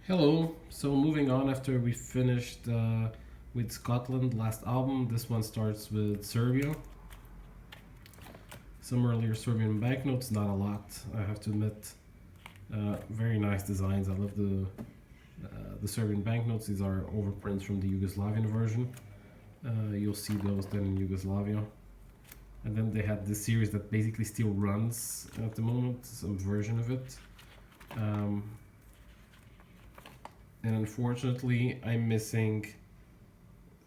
Hello. So moving on after we finished with Scotland last album, this one starts with Serbia. Some earlier Serbian banknotes, not a lot, I have to admit. Very nice designs. I love the Serbian banknotes. These are overprints from the Yugoslavian version. You'll see those then in Yugoslavia. And then they had this series that basically still runs at the moment, some version of it. Um, and unfortunately, I'm missing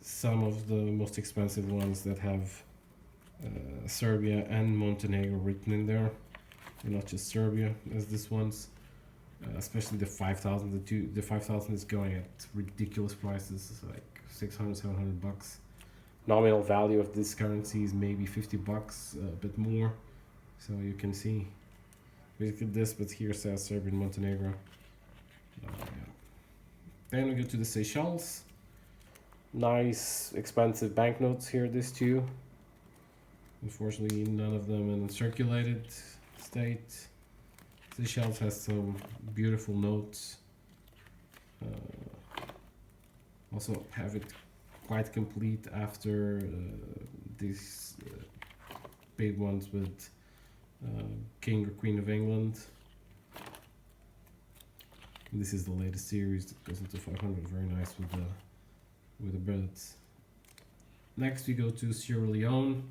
some of the most expensive ones that have Serbia and Montenegro written in there, and not just Serbia as this one's. Especially the 5,000. The 5,000 is going at ridiculous prices, like 600, 700 bucks. Nominal value of this currency is maybe 50 bucks, a bit more. So you can see basically this, but here says Serbia and Montenegro. Yeah. Then we go to the Seychelles. Nice, expensive banknotes here, these two. Unfortunately, none of them in circulated state. Seychelles has some beautiful notes. Also have it quite complete after these big ones with King or Queen of England. And this is the latest series that goes into 500. Very nice with the billets. Next we go to Sierra Leone.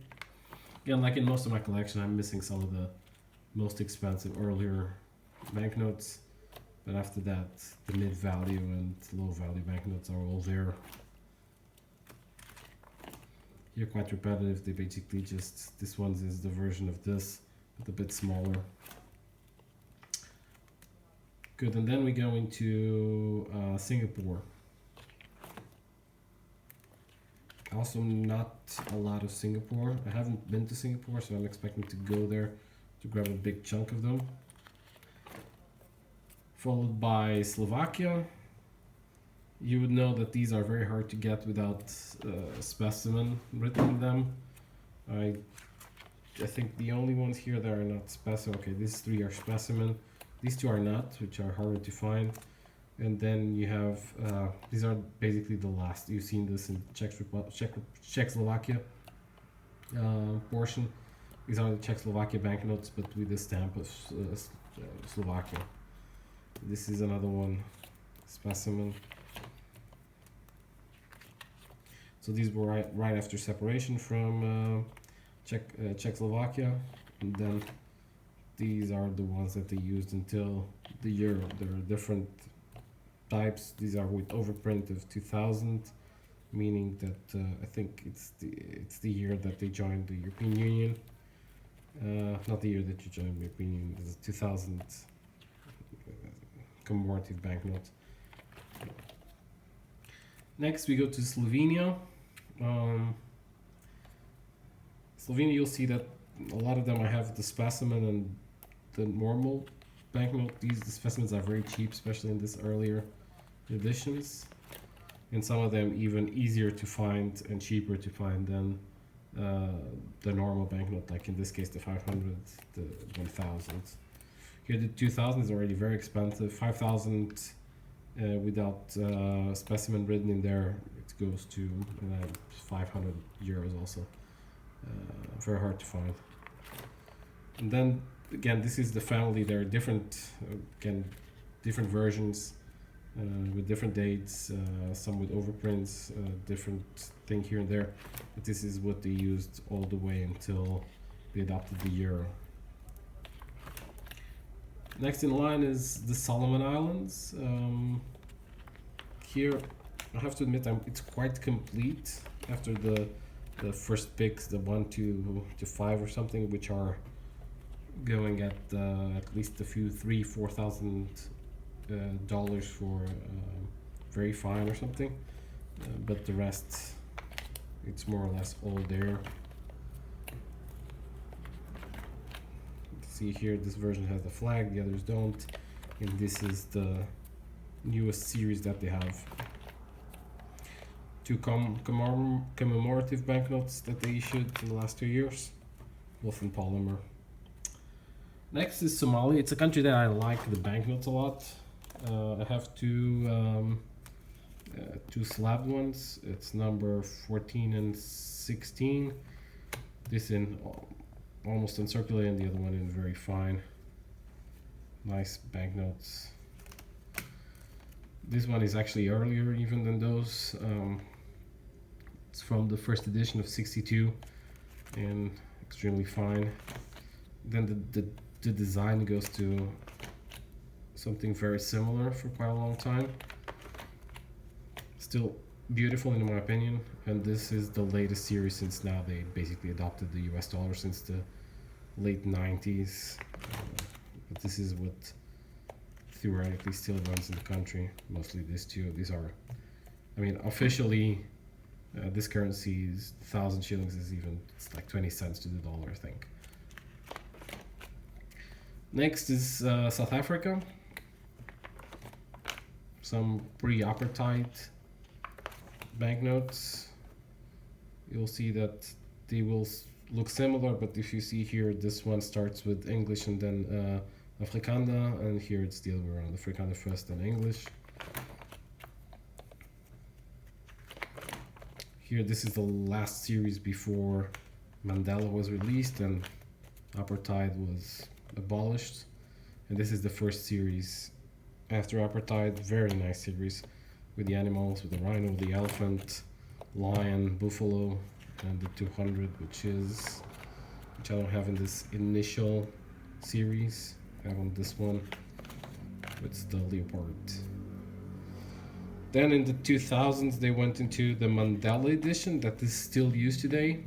Again, like in most of my collection, I'm missing some of the most expensive earlier banknotes, but after that the mid value and low value banknotes are all there. Here quite repetitive. They basically just, this one is the version of this but a bit smaller. Good. And then we go into Singapore. Also not a lot of Singapore. I haven't been to Singapore, so I'm expecting to go there to grab a big chunk of them. Followed by Slovakia. You would know that these are very hard to get without specimen written in them. I think the only ones here that are not specimen. Okay, these three are specimen. These two are not, which are harder to find. And then you have these are basically the last. You've seen this in Czechoslovakia portion. These are the Czechoslovakia banknotes, but with the stamp of Slovakia. This is another one, specimen. So these were right after separation from Czechoslovakia, and then these are the ones that they used until the euro. There are different types. These are with overprint of 2000, meaning that I think it's the year that they joined the European Union. Not the year that you joined the European Union. This is 2000 commemorative banknote. Next, we go to Slovenia. Slovenia, you'll see that a lot of them I have the specimen and the normal banknote. The specimens are very cheap, especially in this earlier editions, and some of them even easier to find and cheaper to find than the normal banknote, like in this case the 500, the 1000. Here the 2000 is already very expensive. 5000 without specimen written in there, it goes to 500 euros also. Very hard to find. And then again, this is the family. There are different different versions with different dates, some with overprints, different thing here and there, but this is what they used all the way until they adopted the euro. Next in line is the Solomon Islands. Here I have to admit it's quite complete after the first picks, the 1 to 5 or something, which are going at least a few $3,000-4,000 dollars for very fine or something, but the rest, it's more or less all there. See here, this version has the flag, the others don't, and this is the newest series that they have. Two commemorative banknotes that they issued in the last 2 years, both in polymer. Next is Somalia. It's a country that I like the banknotes a lot. I have two slabbed ones. It's number 14 and 16. This in almost uncirculated, and the other one in very fine. Nice banknotes. This one is actually earlier even than those. It's from the first edition of 62 and extremely fine. Then the design goes to something very similar for quite a long time. Still beautiful in my opinion, and this is the latest series since now they basically adopted the US dollar since the late 90s. But this is what theoretically still runs in the country, mostly these two. These are, I mean, officially this currency is 1,000 shillings is even, it's like 20 cents to the dollar, I think. Next is South Africa. Some pre-apartheid banknotes. You'll see that they will look similar, but if you see here, this one starts with English and then Afrikaner, and here it's the other way around, Afrikaner first then English. Here, this is the last series before Mandela was released and apartheid was abolished, and this is the first series after apartheid. Very nice series with the animals, with the rhino, the elephant, lion, buffalo, and the 200, which I don't have in this initial series. I have on this one. It's the leopard. Then in the 2000s they went into the Mandela edition that is still used today.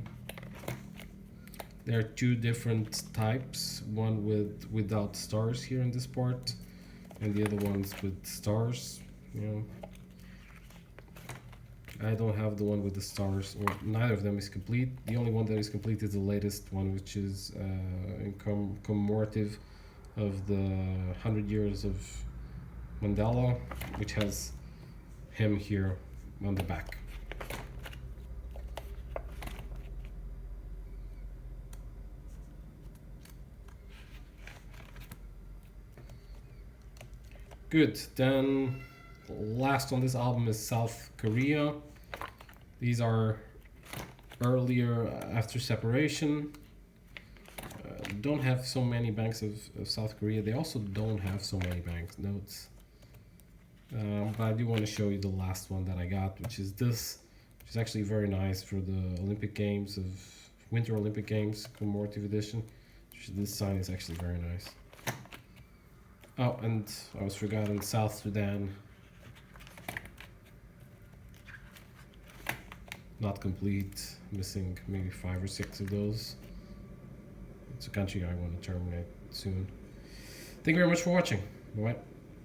There are two different types, one without stars here in this part, and the other ones with stars. You know, I don't have the one with the stars, or neither of them is complete. The only one that is complete is the latest one, which is in commemorative of the 100 years of Mandela, which has him here on the back. Good. Then last on this album is South Korea. These are earlier after separation. Don't have so many banks of South Korea. They also don't have so many banknotes. But I do want to show you the last one that I got, which is this, which is actually very nice for the Olympic Games of Winter Olympic Games commemorative edition. This sign is actually very nice. Oh, and I was forgotten, South Sudan. Not complete, missing maybe 5 or 6 of those. It's a country I want to terminate soon. Thank you very much for watching. Bye-bye.